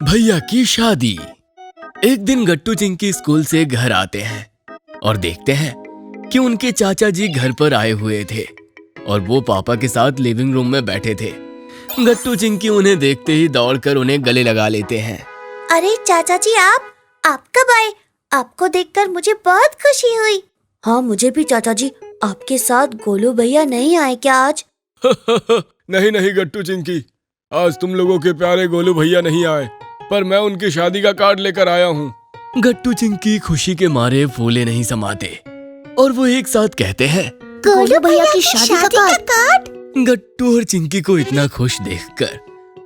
भैया की शादी। एक दिन गट्टू चिंकी स्कूल से घर आते हैं और देखते हैं कि उनके चाचा जी घर पर आए हुए थे और वो पापा के साथ लिविंग रूम में बैठे थे। गट्टू चिंकी उन्हें देखते ही दौड़कर उन्हें गले लगा लेते हैं। अरे चाचा जी, आप कब आए? आपको देखकर मुझे बहुत खुशी हुई। हाँ, मुझे भी चाचा जी। आपके साथ गोलू भैया नहीं आए क्या आज? नहीं गट्टू चिंकी, आज तुम लोगों के प्यारे गोलू भैया नहीं आए, पर मैं उनकी शादी का कार्ड लेकर आया हूँ। गट्टू चिंकी खुशी के मारे फूले नहीं समाते और वो एक साथ कहते हैं, गोलू भैया की शादी का कार्ड। गट्टू और चिंकी को इतना खुश देखकर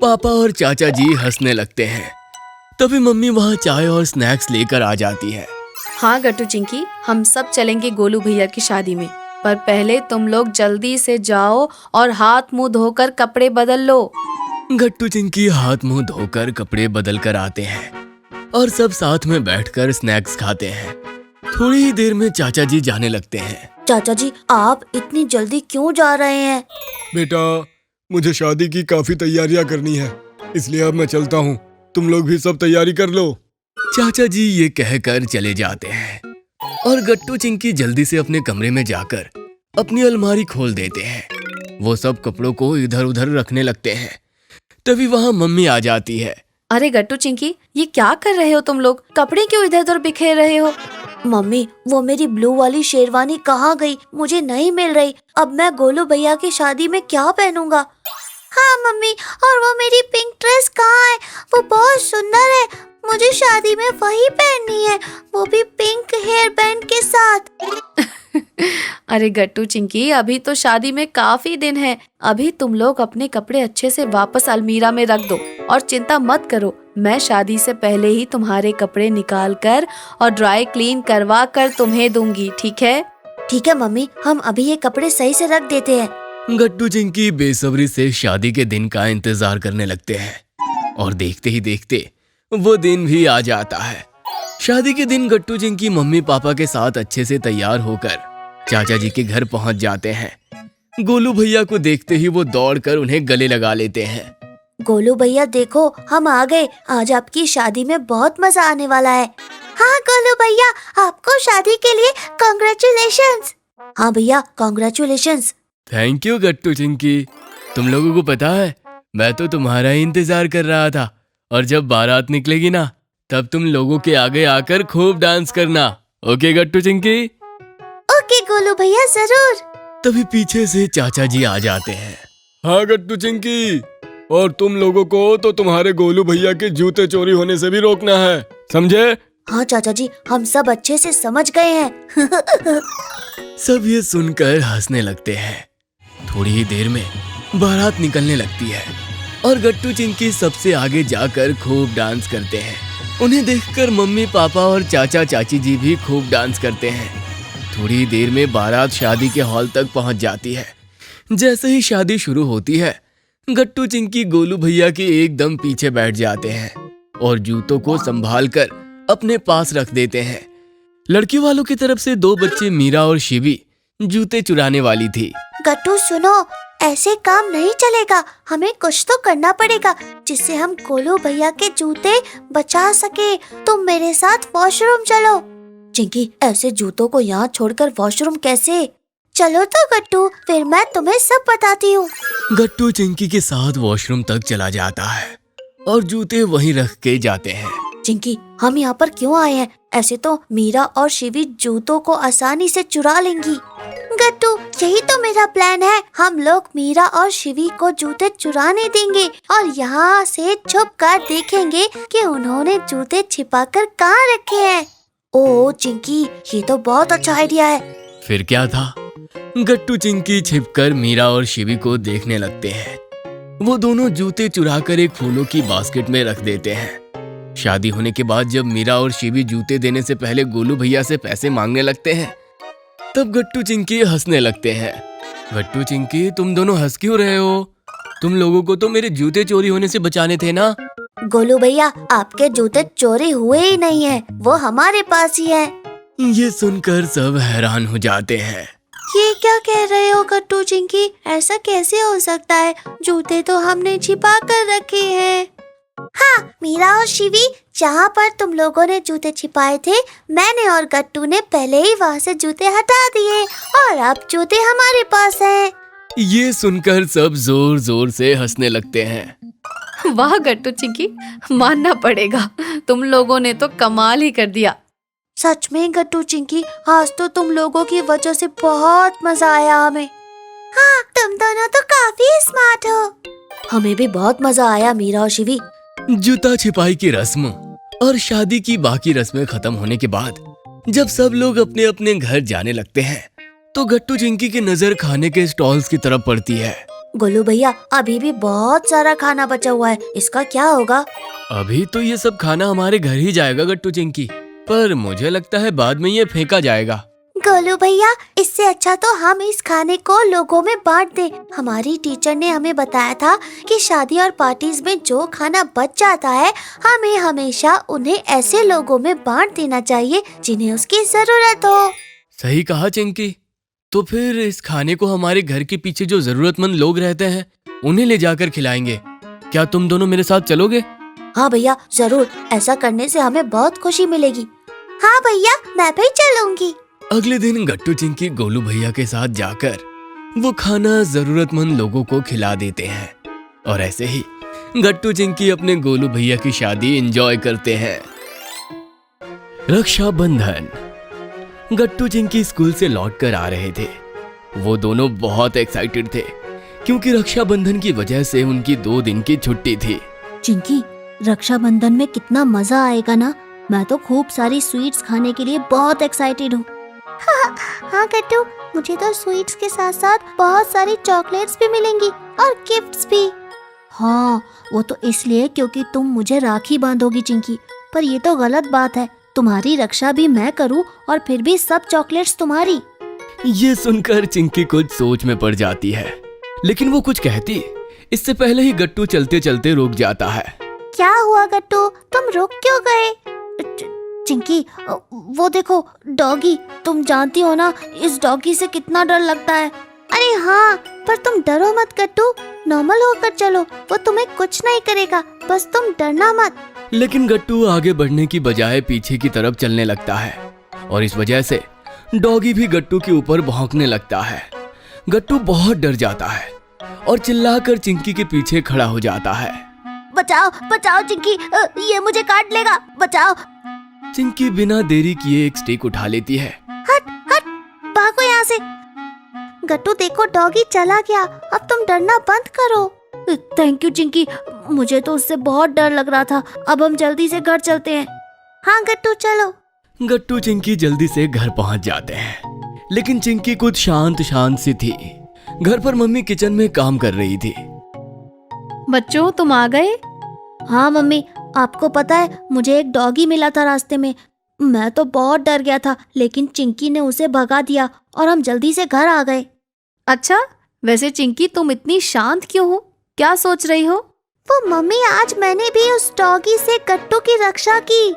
पापा और चाचा जी हंसने लगते हैं। तभी मम्मी वहाँ चाय और स्नैक्स लेकर आ जाती है। हाँ गट्टू चिंकी, हम सब चलेंगे गोलू भैया की शादी में, पर पहले तुम लोग जल्दी से जाओ और हाथ मुंह धोकर कपड़े बदल लो। गट्टू चिंकी हाथ मुंह धोकर कपड़े बदल कर आते हैं और सब साथ में बैठकर स्नैक्स खाते हैं। थोड़ी ही देर में चाचा जी जाने लगते हैं। चाचा जी, आप इतनी जल्दी क्यों जा रहे हैं? बेटा, मुझे शादी की काफी तैयारियां करनी है, इसलिए अब मैं चलता हूँ। तुम लोग भी सब तैयारी कर लो। चाचा जी ये कहकर चले जाते हैं और गट्टू चिंकी जल्दी से अपने कमरे में जाकर अपनी अलमारी खोल देते हैं। वो सब कपड़ों को इधर उधर रखने लगते हैं। तभी वहाँ मम्मी आ जाती है। अरे गट्टू चिंकी, ये क्या कर रहे हो तुम लोग? कपड़े क्यों इधर उधर बिखेर रहे हो? मम्मी, वो मेरी ब्लू वाली शेरवानी कहाँ गई? मुझे नहीं मिल रही। अब मैं गोलू भैया की शादी में क्या पहनूंगा? हाँ मम्मी, और वो मेरी पिंक ड्रेस कहाँ है? वो बहुत सुंदर है। मुझे शादी में वही पहननी है, वो भी पिंक हेयर बैंड के साथ। अरे गट्टू चिंकी, अभी तो शादी में काफी दिन है। अभी तुम लोग अपने कपड़े अच्छे से वापस अलमीरा में रख दो और चिंता मत करो। मैं शादी से पहले ही तुम्हारे कपड़े निकाल कर और ड्राई क्लीन करवा कर तुम्हें दूंगी, ठीक है? ठीक है मम्मी, हम अभी ये कपड़े सही से रख देते हैं। गट्टू चिंकी बेसब्री से शादी के दिन का इंतजार करने लगते हैं और देखते ही देखते वो दिन भी आ जाता है। शादी के दिन गट्टू चिंकी मम्मी पापा के साथ अच्छे से तैयार होकर चाचा जी के घर पहुंच जाते हैं। गोलू भैया को देखते ही वो दौड़कर उन्हें गले लगा लेते हैं। गोलू भैया देखो, हम आ गए। आज आपकी शादी में बहुत मजा आने वाला है। हाँ गोलू भैया, आपको शादी के लिए कॉन्ग्रेचुलेशंस। हाँ भैया, कॉन्ग्रेचुलेशंस। थैंक यू गट्टू चिंकी। तुम लोगों को पता है, मैं तो तुम्हारा ही इंतजार कर रहा था और जब बारात निकलेगी ना, तब तुम लोगों के आगे आकर खूब डांस करना। ओके गट्टू चिंकी? ओके गोलू भैया, जरूर। तभी पीछे से चाचा जी आ जाते हैं। हाँ गट्टू चिंकी, और तुम लोगों को तो तुम्हारे गोलू भैया के जूते चोरी होने से भी रोकना है, समझे? हाँ चाचा जी, हम सब अच्छे से समझ गए हैं। सब ये सुनकर हंसने लगते हैं। थोड़ी ही देर में बारात निकलने लगती है और गट्टू चिंकी सबसे आगे जाकर खूब डांस करते हैं। उन्हें देखकर मम्मी पापा और चाचा चाची जी भी खूब डांस करते हैं। थोड़ी ही देर में बारात शादी के हॉल तक पहुंच जाती है। जैसे ही शादी शुरू होती है, गट्टू चिंकी गोलू भैया के एकदम पीछे बैठ जाते हैं और जूतों को संभाल कर अपने पास रख देते हैं। लड़की वालों की तरफ से 2 बच्चे मीरा और शिवी जूते चुराने वाली थी। गट्टू सुनो, ऐसे काम नहीं चलेगा। हमें कुछ तो करना पड़ेगा जिससे हम गोलू भैया के जूते बचा सके। तुम मेरे साथ वॉशरूम चलो। चिंकी, ऐसे जूतों को यहाँ छोड़कर वॉशरूम कैसे? चलो तो गट्टू, फिर मैं तुम्हें सब बताती हूँ। गट्टू चिंकी के साथ वॉशरूम तक चला जाता है और जूते वहीं रख के जाते हैं। चिंकी, हम यहाँ पर क्यों आए हैं? ऐसे तो मीरा और शिवी जूतों को आसानी से चुरा लेंगी। गट्टू, यही तो मेरा प्लान है। हम लोग मीरा और शिवी को जूते चुराने देंगे और यहाँ से छुप कर देखेंगे कि उन्होंने जूते छिपाकर कहाँ रखे हैं। ओह चिंकी, ये तो बहुत अच्छा आइडिया है। फिर क्या था, गट्टू चिंकी छिपकर मीरा और शिवी को देखने लगते हैं। वो दोनों जूते चुराकर एक फूलों की बास्केट में रख देते हैं। शादी होने के बाद जब मीरा और शिवी जूते देने से पहले गोलू भैया से पैसे मांगने लगते हैं, तब गट्टू चिंकी हंसने लगते हैं। गट्टू चिंकी, तुम दोनों हंस क्यों रहे हो? तुम लोगों को तो मेरे जूते चोरी होने से बचाने थे ना? गोलू भैया, आपके जूते चोरी हुए ही नहीं है, वो हमारे पास ही है। ये सुनकर सब हैरान हो जाते हैं। ये क्या कह रहे हो गट्टू चिंकी? ऐसा कैसे हो सकता है? जूते तो हमने छिपा कर रखे हैं। हाँ मीरा और शिवी, जहाँ पर तुम लोगों ने जूते छिपाए थे, मैंने और गट्टू ने पहले ही वहाँ से जूते हटा दिए और अब जूते हमारे पास हैं। ये सुनकर सब जोर जोर से हंसने लगते हैं। वाह गट्टू चिंकी, मानना पड़ेगा, तुम लोगों ने तो कमाल ही कर दिया। सच में गट्टू चिंकी, आज तो तुम लोगों की वजह से बहुत मजा आया हमें। हाँ, तुम दोनों तो काफी स्मार्ट हो। हमें भी बहुत मजा आया मीरा और शिवी। जूता छिपाई की रस्म और शादी की बाकी रस्में खत्म होने के बाद जब सब लोग अपने अपने घर जाने लगते हैं तो गट्टू चिंकी की नजर खाने के स्टॉल्स की तरफ पड़ती है। गोलू भैया, अभी भी बहुत सारा खाना बचा हुआ है, इसका क्या होगा? अभी तो ये सब खाना हमारे घर ही जाएगा गट्टू चिंकी, पर मुझे लगता है बाद में ये फेंका जाएगा। गोलू भैया, इससे अच्छा तो हम इस खाने को लोगों में बांट दें। हमारी टीचर ने हमें बताया था कि शादी और पार्टीज में जो खाना बच जाता है, हमें हमेशा उन्हें ऐसे लोगों में बांट देना चाहिए जिन्हें उसकी जरूरत हो। सही कहा चिंकी। तो फिर इस खाने को हमारे घर के पीछे जो जरूरतमंद लोग रहते हैं उन्हें ले जाकर खिलाएंगे। क्या तुम दोनों मेरे साथ चलोगे? हाँ भैया, जरूर। ऐसा करने से हमें बहुत खुशी मिलेगी। हाँ भैया, मैं भी चलूंगी। अगले दिन गट्टू चिंकी गोलू भैया के साथ जाकर वो खाना जरूरतमंद लोगों को खिला देते हैं और ऐसे ही गट्टू चिंकी अपने गोलू भैया की शादी एंजॉय करते हैं। रक्षाबंधन। गट्टू चिंकी स्कूल से लौटकर आ रहे थे। वो दोनों बहुत एक्साइटेड थे क्योंकि रक्षाबंधन की वजह से उनकी 2 दिन की छुट्टी थी। चिंकी, रक्षाबंधन में कितना मजा आएगा ना। मैं तो खूब सारी स्वीट्स खाने के लिए बहुत एक्साइटेड हूँ। हाँ गट्टू, मुझे तो स्वीट्स के साथ साथ बहुत सारी चॉकलेट्स भी मिलेंगी और गिफ्ट्स भी। हाँ, वो तो इसलिए क्योंकि तुम मुझे राखी बांधोगी चिंकी। पर ये तो गलत बात है, तुम्हारी रक्षा भी मैं करूँ और फिर भी सब चॉकलेट्स तुम्हारी। ये सुनकर चिंकी कुछ सोच में पड़ जाती है, लेकिन वो कुछ कहती इससे पहले ही गट्टू चलते चलते रुक जाता है। क्या हुआ गट्टू, तुम रुक क्यों गए? चिंकी, वो देखो डॉगी। तुम जानती हो ना इस डॉगी से कितना डर लगता है। अरे हाँ, पर तुम डरो मत गट्टू, नॉर्मल होकर चलो, वो तुम्हें कुछ नहीं करेगा, बस तुम डरना मत। लेकिन गट्टू आगे बढ़ने की बजाय पीछे की तरफ चलने लगता है और इस वजह से डॉगी भी गट्टू के ऊपर भौंकने लगता है। गट्टू बहुत डर जाता है और चिल्लाकर चिंकी के पीछे खड़ा हो जाता है। बचाओ बचाओ चिंकी, ये मुझे काट लेगा, बचाओ। चिंकी बिना देरी किए एक स्टिक उठा लेती है। हट हट, भागो यहाँ से। गट्टू देखो, डॉगी चला गया, अब तुम डरना बंद करो। थैंक यू चिंकी, मुझे तो उससे बहुत डर लग रहा था। अब हम जल्दी से घर चलते हैं। हाँ गट्टू, चलो। गट्टू चिंकी जल्दी से घर पहुंच जाते हैं, लेकिन चिंकी कुछ शांत शांत सी थी। घर पर मम्मी किचन में काम कर रही थी। बच्चों, तुम आ गए? हाँ मम्मी, आपको पता है मुझे एक डॉगी मिला था रास्ते में। मैं तो बहुत डर गया था, लेकिन चिंकी ने उसे भगा दिया और हम जल्दी से घर आ गए। अच्छा, वैसे चिंकी तुम इतनी शांत क्यों हो? क्या सोच रही हो? वो मम्मी, आज मैंने भी उस डॉगी से गट्टू की रक्षा की।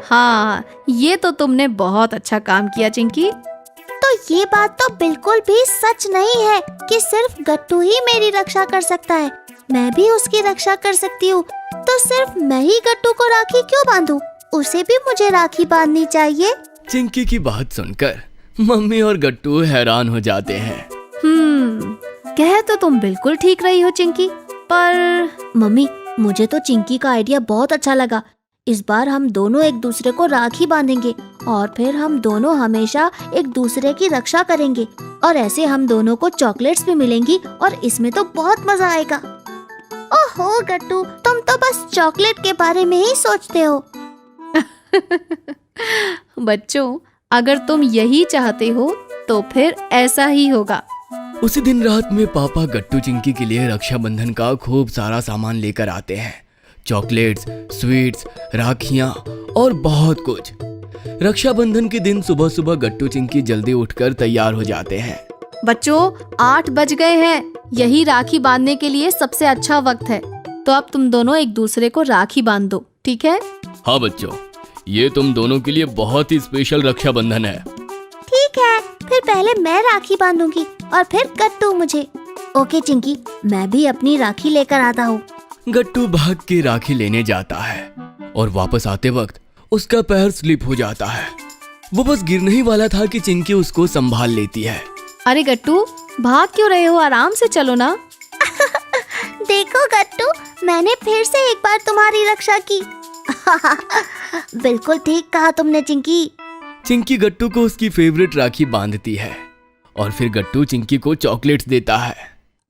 हाँ, ये तो तुमने बहुत अच्छा काम किया चिंकी। तो ये बात तो बिल्कुल भी सच नहीं है कि सिर्फ गट्टू ही मेरी रक्षा कर सकता है। मैं भी उसकी रक्षा कर सकती हूँ। तो सिर्फ मैं ही गट्टू को राखी क्यों बांधूं? उसे भी मुझे राखी बांधनी चाहिए। चिंकी की बात सुनकर मम्मी और गट्टू हैरान हो जाते हैं। कह तो तुम बिल्कुल ठीक रही हो चिंकी, पर मम्मी, मुझे तो चिंकी का आइडिया बहुत अच्छा लगा। इस बार हम दोनों एक दूसरे को राखी बांधेंगे और फिर हम दोनों हमेशा एक दूसरे की रक्षा करेंगे और ऐसे हम दोनों को चॉकलेट्स भी मिलेंगी और इसमें तो बहुत मजा आएगा। ओहो गट्टू, तुम तो बस चॉकलेट के बारे में ही सोचते हो। बच्चों, अगर तुम यही चाहते हो तो फिर ऐसा ही होगा। उसी दिन रात में पापा गट्टू चिंकी के लिए रक्षाबंधन का खूब सारा सामान लेकर आते हैं। चॉकलेट्स, स्वीट्स, राखियां और बहुत कुछ। रक्षाबंधन के दिन सुबह सुबह गट्टू चिंकी जल्दी उठकर तैयार हो जाते हैं। बच्चों, 8 बज गए हैं। यही राखी बांधने के लिए सबसे अच्छा वक्त है। तो अब तुम दोनों एक दूसरे को राखी बांध दो, ठीक है? हाँ बच्चों, ये तुम दोनों के लिए बहुत ही स्पेशल रक्षाबंधन है। ठीक है, फिर पहले मैं राखी बांधूंगी और फिर गट्टू मुझे। ओके चिंकी, मैं भी अपनी राखी लेकर आता हूँ। गट्टू भाग के राखी लेने जाता है और वापस आते वक्त उसका पैर स्लिप हो जाता है। वो बस गिरने ही वाला था कि चिंकी उसको संभाल लेती है। अरे गट्टू, भाग क्यों रहे हो? आराम से चलो ना। देखो गट्टू, मैंने फिर से एक बार तुम्हारी रक्षा की। बिल्कुल ठीक कहा तुमने चिंकी। चिंकी गट्टू को उसकी फेवरेट राखी बांधती है और फिर गट्टू चिंकी को चॉकलेट्स देता है।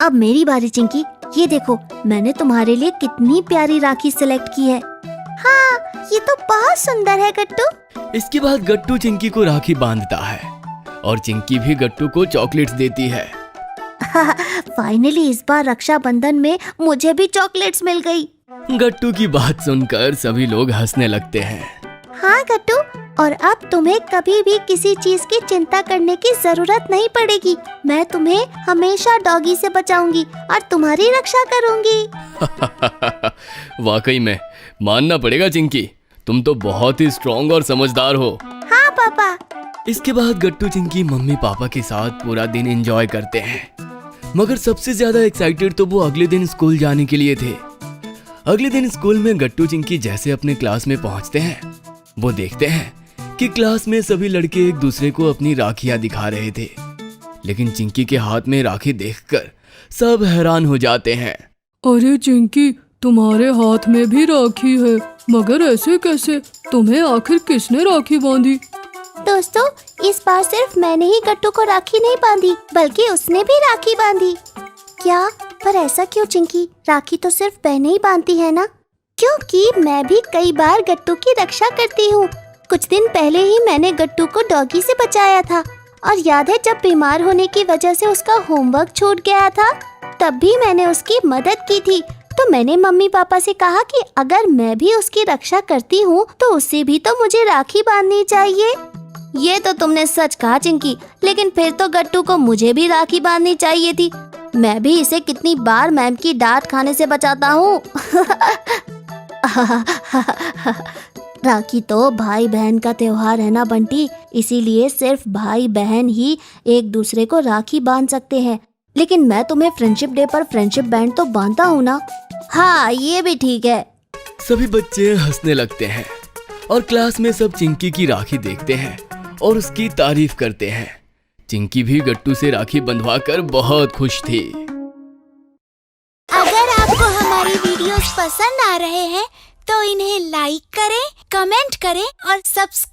अब मेरी बारी चिंकी। ये देखो, मैंने तुम्हारे लिए कितनी प्यारी राखी सिलेक्ट की है। हाँ, ये तो बहुत सुंदर है गट्टू। इसके बाद गट्टू चिंकी को राखी बांधता है और चिंकी भी गट्टू को चॉकलेट्स देती है। फाइनली इस बार रक्षाबंधन में मुझे भी चॉकलेट्स मिल गई। गट्टू की बात सुनकर सभी लोग हंसने लगते हैं। हाँ गट्टू, और अब तुम्हें कभी भी किसी चीज की चिंता करने की जरूरत नहीं पड़ेगी। मैं तुम्हें हमेशा डॉगी से बचाऊंगी और तुम्हारी रक्षा करूंगी। वाकई में मानना पड़ेगा चिंकी, तुम तो बहुत ही स्ट्रॉन्ग और समझदार हो। हाँ पापा। इसके बाद गट्टू चिंकी मम्मी पापा के साथ पूरा दिन एंजॉय करते हैं, मगर सबसे ज्यादा एक्साइटेड तो वो अगले दिन स्कूल जाने के लिए थे। अगले दिन स्कूल में गट्टू चिंकी जैसे अपने क्लास में पहुंचते हैं, वो देखते हैं कि क्लास में सभी लड़के एक दूसरे को अपनी राखियां दिखा रहे थे, लेकिन चिंकी के हाथ में राखी देखकर सब हैरान हो जाते हैं। अरे चिंकी, तुम्हारे हाथ में भी राखी है, मगर ऐसे कैसे? तुम्हें आखिर किसने राखी बांधी? दोस्तों, इस बार सिर्फ मैंने ही गट्टू को राखी नहीं बांधी, बल्कि उसने भी राखी बांधी। क्या? पर ऐसा क्यों चिंकी? राखी तो सिर्फ बहनें ही बांधती है ना? क्योंकि मैं भी कई बार गट्टू की रक्षा करती हूँ। कुछ दिन पहले ही मैंने गट्टू को डॉगी से बचाया था, और याद है जब बीमार होने की वजह से उसका होमवर्क छूट गया था, तब भी मैंने उसकी मदद की थी। तो मैंने मम्मी पापा से कहा कि अगर मैं भी उसकी रक्षा करती हूँ तो उससे भी तो मुझे राखी बांधनी चाहिए। ये तो तुमने सच कहा चिंकी, लेकिन फिर तो गट्टू को मुझे भी राखी बांधनी चाहिए थी। मैं भी इसे कितनी बार मैम की डांट खाने से बचाता हूँ। राखी तो भाई बहन का त्योहार है ना बंटी, इसीलिए सिर्फ भाई बहन ही एक दूसरे को राखी बांध सकते हैं। लेकिन मैं तुम्हें फ्रेंडशिप डे पर फ्रेंडशिप बैंड तो बांधता हूँ ना। हाँ, ये भी ठीक है। सभी बच्चे हंसने लगते हैं और क्लास में सब चिंकी की राखी देखते हैं और उसकी तारीफ करते हैं। चिंकी भी गट्टू से राखी बंधवाकर बहुत खुश थी। अगर आपको हमारी वीडियोस पसंद आ रहे हैं तो इन्हें लाइक करें, कमेंट करें और सब्सक्राइब